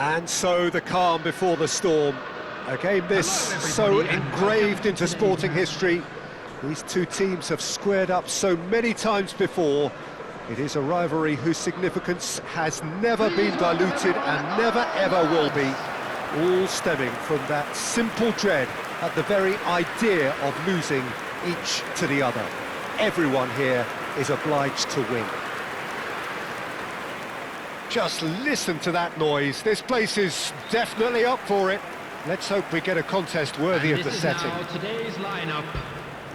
And so the calm before the storm. A game this so engraved into sporting history. These two teams have squared up so many times before. It is a rivalry whose significance has never been diluted and never ever will be. All stemming from that simple dread at the very idea of losing each to the other. Everyone here is obliged to win. Just listen to that noise. This place is definitely up for it. Let's hope we get a contest worthy of the setting. Now today's lineup.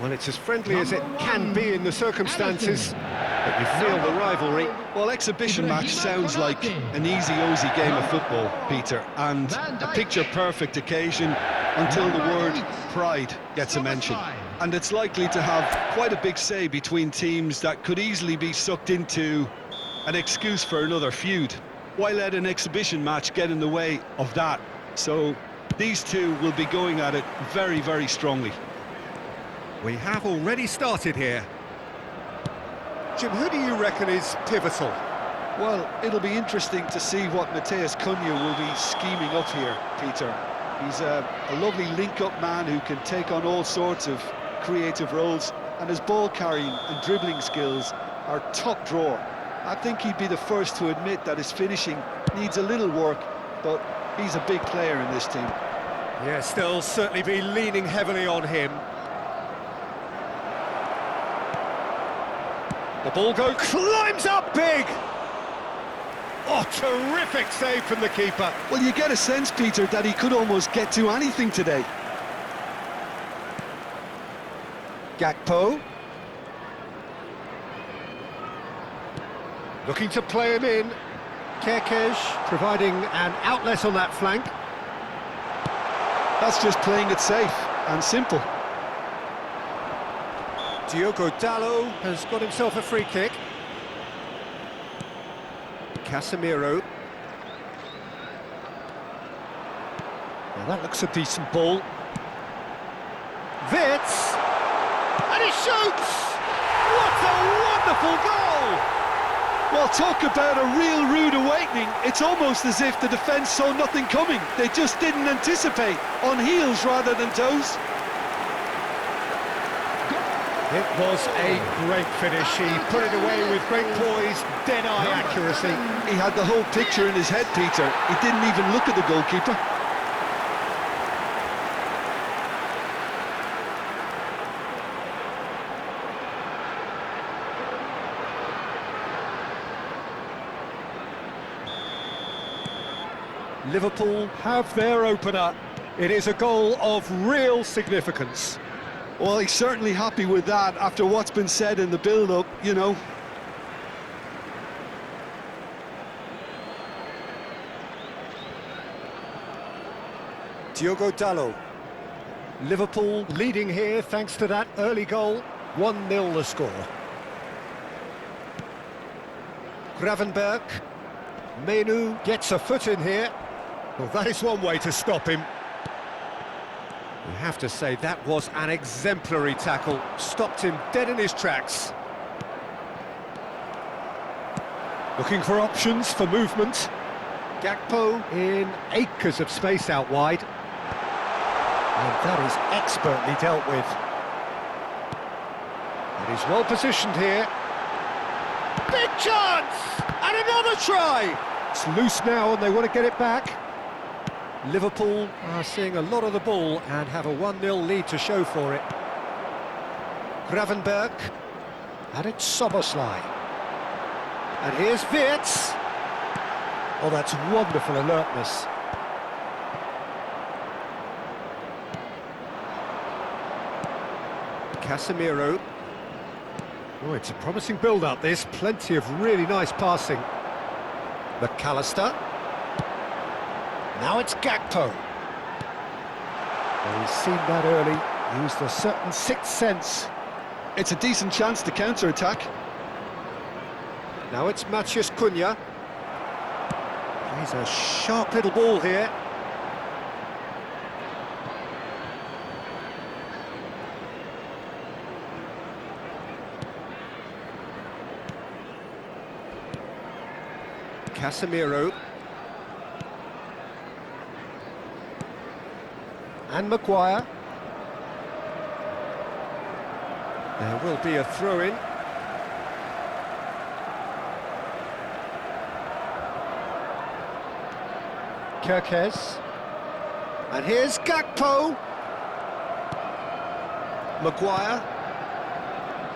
Well, it's as friendly as it can be in the circumstances, but you feel the rivalry. Well, exhibition match sounds like an easy-ozy game of football, Peter, and a picture-perfect occasion until the word pride gets a mention. And it's likely to have quite a big say between teams that could easily be sucked into an excuse for another feud. Why let an exhibition match get in the way of that? So these two will be going at it very, very strongly. We have already started here. Jim, who do you reckon is pivotal? Well, it'll be interesting to see what Matheus Cunha will be scheming up here, Peter. He's a lovely link-up man who can take on all sorts of creative roles, and his ball-carrying and dribbling skills are top drawer. I think he'd be the first to admit that his finishing needs a little work, but he's a big player in this team. Yes, they'll certainly be leaning heavily on him. The ball climbs up big! Oh, terrific save from the keeper. Well, you get a sense, Peter, that he could almost get to anything today. Gakpo. Looking to play him in. Kerkez providing an outlet on that flank. That's just playing it safe and simple. Diogo Dalot has got himself a free kick. Casemiro. Now that looks a decent ball. Wits! And he shoots! What a wonderful goal! Well, talk about a real rude awakening. It's almost as if the defence saw nothing coming. They just didn't anticipate, on heels rather than toes. It was a great finish. He put it away with great poise, dead-eye accuracy. He had the whole picture in his head, Peter. He didn't even look at the goalkeeper. Liverpool have their opener. It is a goal of real significance. Well, he's certainly happy with that after what's been said in the build-up, you know. Diogo Dalot. Liverpool leading here thanks to that early goal. 1-0 the score. Gravenberch. Menu gets a foot in here. Well, that is one way to stop him. We have to say that was an exemplary tackle. Stopped him dead in his tracks. Looking for options for movement. Gakpo in acres of space out wide. And that is expertly dealt with. And he's well positioned here. Big chance! And another try! It's loose now and they want to get it back. Liverpool are seeing a lot of the ball and have a 1-0 lead to show for it. Gravenberch. And it's Soboslai. And here's Wits. Oh, that's wonderful alertness. Casemiro. Oh, it's a promising build-up, this. Plenty of really nice passing. McAllister. Now it's Gakpo. Well, he's seen that early, used a certain sixth sense. It's a decent chance to counter-attack. Now it's Matheus Cunha. He's a sharp little ball here. Casemiro. And Maguire. There will be a throw-in. Kirkes. And here's Gakpo. Maguire.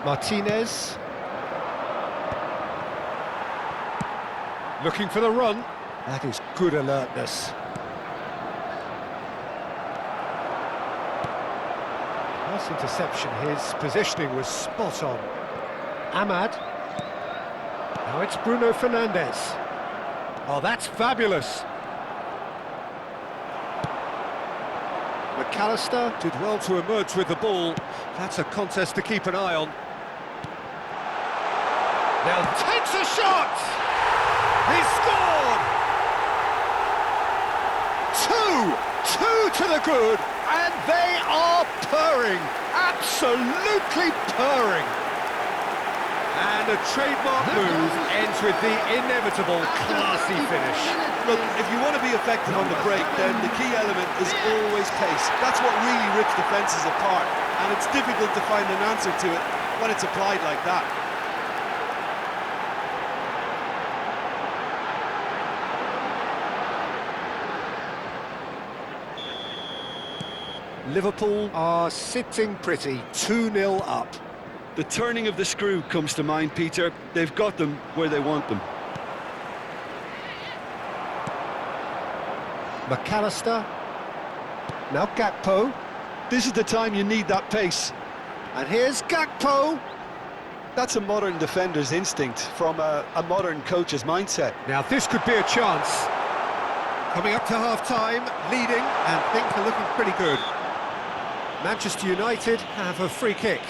Martinez. Looking for the run. That is good alertness. Nice interception. His positioning was spot on. Ahmad. Now it's Bruno Fernandes. Oh, that's fabulous. McAllister did well to emerge with the ball. That's a contest to keep an eye on. Now takes a shot! He scored! Two to the good, and they are purring, absolutely purring. And a trademark move ends with the inevitable classy finish. Look, if you want to be effective on the break, then the key element is always pace. That's what really rips defences apart, and it's difficult to find an answer to it when it's applied like that. Liverpool are sitting pretty, 2-0 up. The turning of the screw comes to mind, Peter. They've got them where they want them. McAllister. Now Gakpo. This is the time you need that pace. And here's Gakpo. That's a modern defender's instinct from a modern coach's mindset. Now this could be a chance. Coming up to half-time, leading, and things are looking pretty good. Manchester United have a free kick.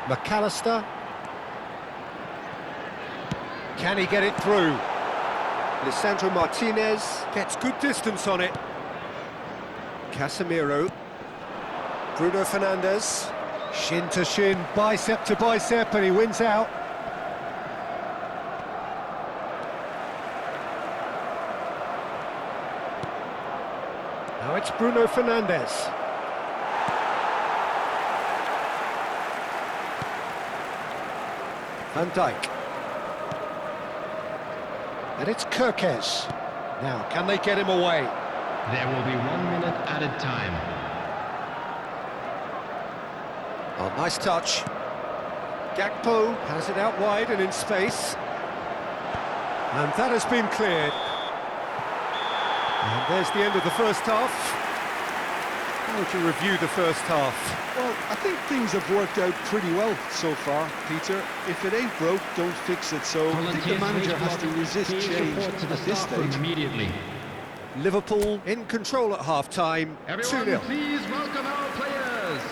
McAllister. Can he get it through? Lisandro Martinez gets good distance on it. Casemiro. Bruno Fernandes. Shin to shin, bicep to bicep, and he wins out. Now it's Bruno Fernandes. Van Dijk. And it's Kirkes. Now, can they get him away? There will be 1 minute added time. Oh, nice touch. Gakpo has it out wide and in space. And that has been cleared. And there's the end of the first half. How would you review the first half? Well, I think things have worked out pretty well so far, Peter. If it ain't broke, don't fix it. So I think the manager has to resist change at this stage. Immediately. Liverpool in control at half-time, 2-0. Everyone, please welcome our players.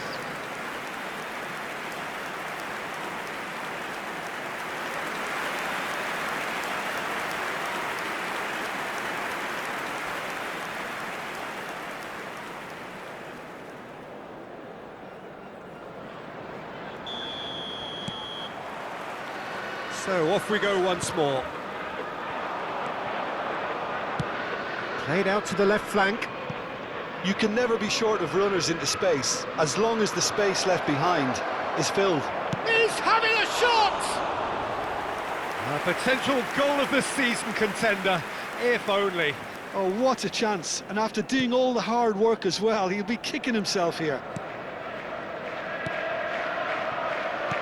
So off we go once more. Played out to the left flank. You can never be short of runners into space, as long as the space left behind is filled. He's having a shot! A potential goal of the season contender, if only. Oh, what a chance. And after doing all the hard work as well, he'll be kicking himself here.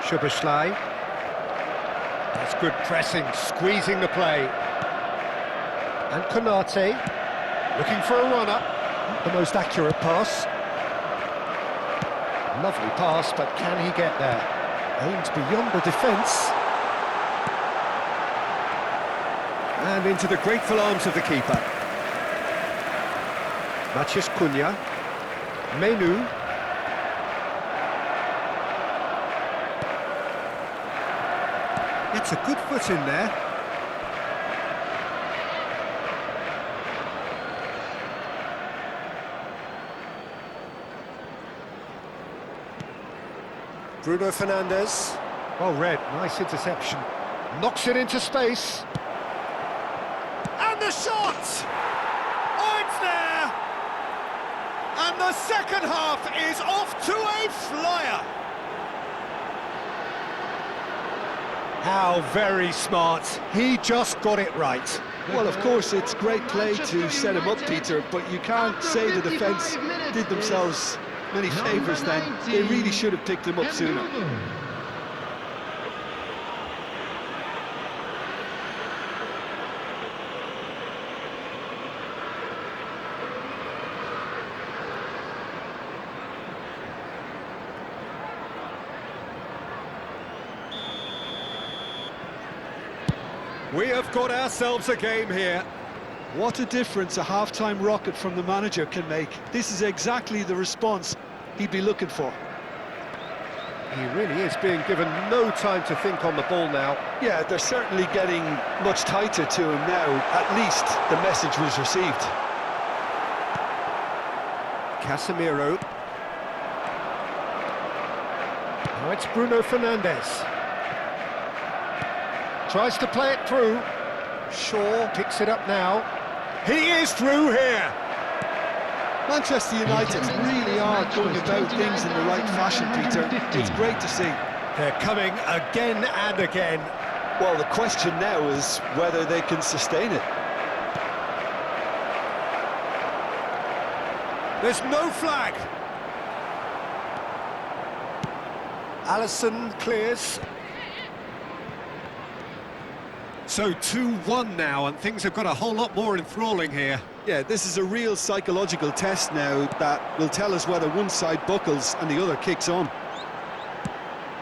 Szoboszlai. That's good pressing, squeezing the play. And Konate, looking for a runner. The most accurate pass. Lovely pass, but can he get there? Aimed beyond the defence. And into the grateful arms of the keeper. Maciej Cunha. Menu. Gets a good foot in there. Bruno Fernandes. Well read, nice interception. Knocks it into space. And the shot! Oh, it's there! And the second half is off to a flyer. How very smart. He just got it right. Well, of course, it's great play to set him up, Peter, but you can't say the defence did themselves many favours then. They really should have picked him up sooner. We have got ourselves a game here. What a difference a half-time rocket from the manager can make. This is exactly the response he'd be looking for. He really is being given no time to think on the ball now. Yeah, they're certainly getting much tighter to him now. At least the message was received. Casemiro. Now it's Bruno Fernandes. Tries to play it through. Shaw picks it up now. He is through here. Manchester United really are going about things in the right fashion, Peter. It's great to see. They're coming again and again. Well, the question now is whether they can sustain it. There's no flag. Alisson clears. So 2-1 now, and things have got a whole lot more enthralling here. Yeah, this is a real psychological test now that will tell us whether one side buckles and the other kicks on.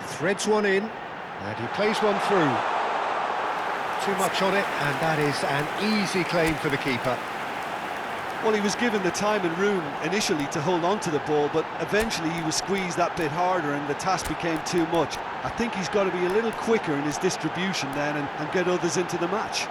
Threads one in, and he plays one through. Too much on it, and that is an easy claim for the keeper. Well, he was given the time and room initially to hold on to the ball, but eventually he was squeezed that bit harder and the task became too much. I think he's got to be a little quicker in his distribution then and get others into the match.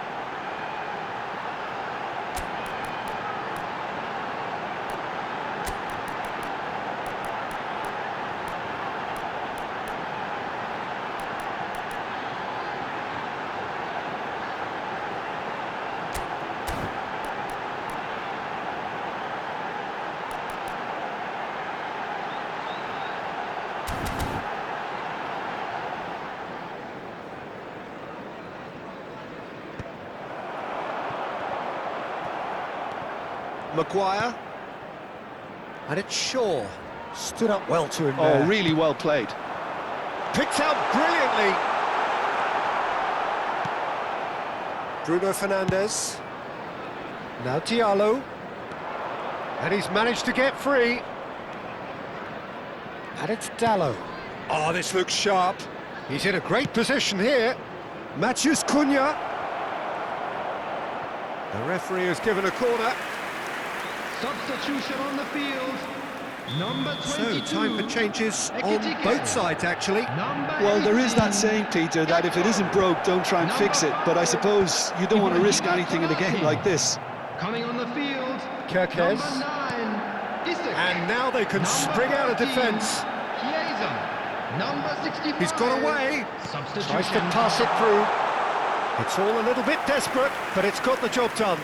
Maguire. And it's Shaw. Stood up well to him there. Oh, really well played. Picked out brilliantly. Bruno Fernandes. Now Diallo. And he's managed to get free. And it's Dallo. Oh, this looks sharp. He's in a great position here. Matheus Cunha. The referee has given a corner. Substitution on the field. Number 22. So, time for changes on both sides, actually. Well, there is that saying, Peter, that if it isn't broke, don't try and fix it. But I suppose you don't want to risk anything in a game like this. Coming on the field. Kerkez. Number 9. Isak. And now they can spring out of defence. Chiesa. Number 65. He's got away. Substitution. Tries to pass it through. It's all a little bit desperate, but it's got the job done.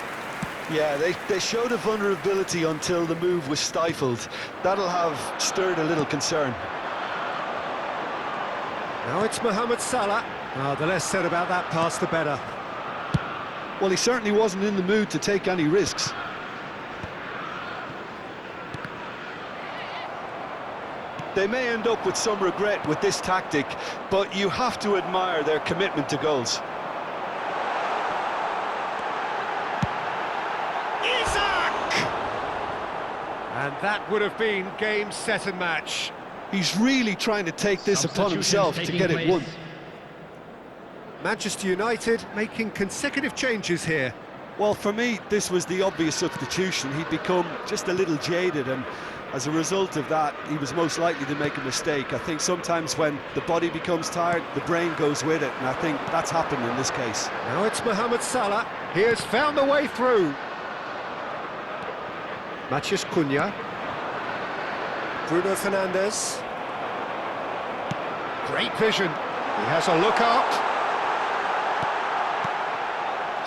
Yeah, they showed a vulnerability until the move was stifled. That'll have stirred a little concern. Now it's Mohamed Salah. Oh, the less said about that pass, the better. Well, he certainly wasn't in the mood to take any risks. They may end up with some regret with this tactic, but you have to admire their commitment to goals. And that would have been game, set and match. He's really trying to take this upon himself to get it won. Manchester United making consecutive changes here. Well, for me, this was the obvious substitution. He'd become just a little jaded, and as a result of that, he was most likely to make a mistake. I think sometimes when the body becomes tired, the brain goes with it, and I think that's happened in this case. Now it's Mohamed Salah. He has found the way through. Matheus Cunha. Bruno Fernandes. Great vision. He has a look up.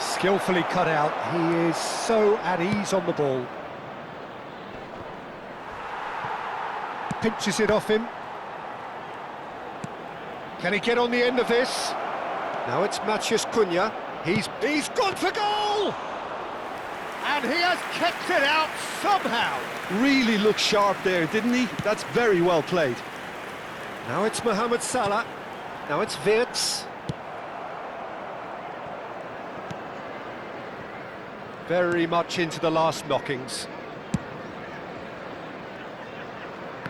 Skillfully cut out. He is so at ease on the ball. Pinches it off him. Can he get on the end of this? Now it's Matheus Cunha. He's gone for goal! And he has kept it out somehow. Really looked sharp there, didn't he? That's very well played. Now it's Mohamed Salah. Now it's Wirtz. Very much into the last knockings.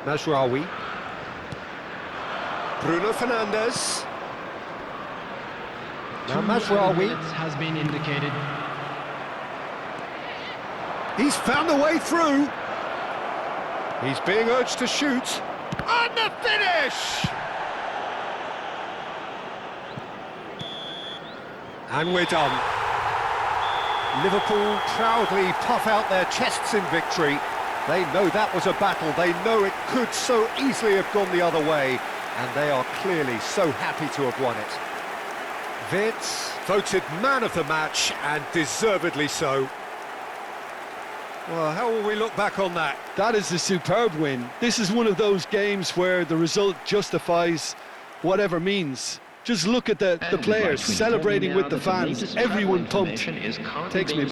Mazraoui. Bruno Fernandes. Now Mazraoui has been indicated. He's found the way through. He's being urged to shoot. And the finish! And we're done. Liverpool proudly puff out their chests in victory. They know that was a battle. They know it could so easily have gone the other way. And they are clearly so happy to have won it. Wirtz voted man of the match, and deservedly so. Well, how will we look back on that? That is a superb win. This is one of those games where the result justifies whatever means. Just look at the players celebrating with the fans. Everyone pumped. Takes me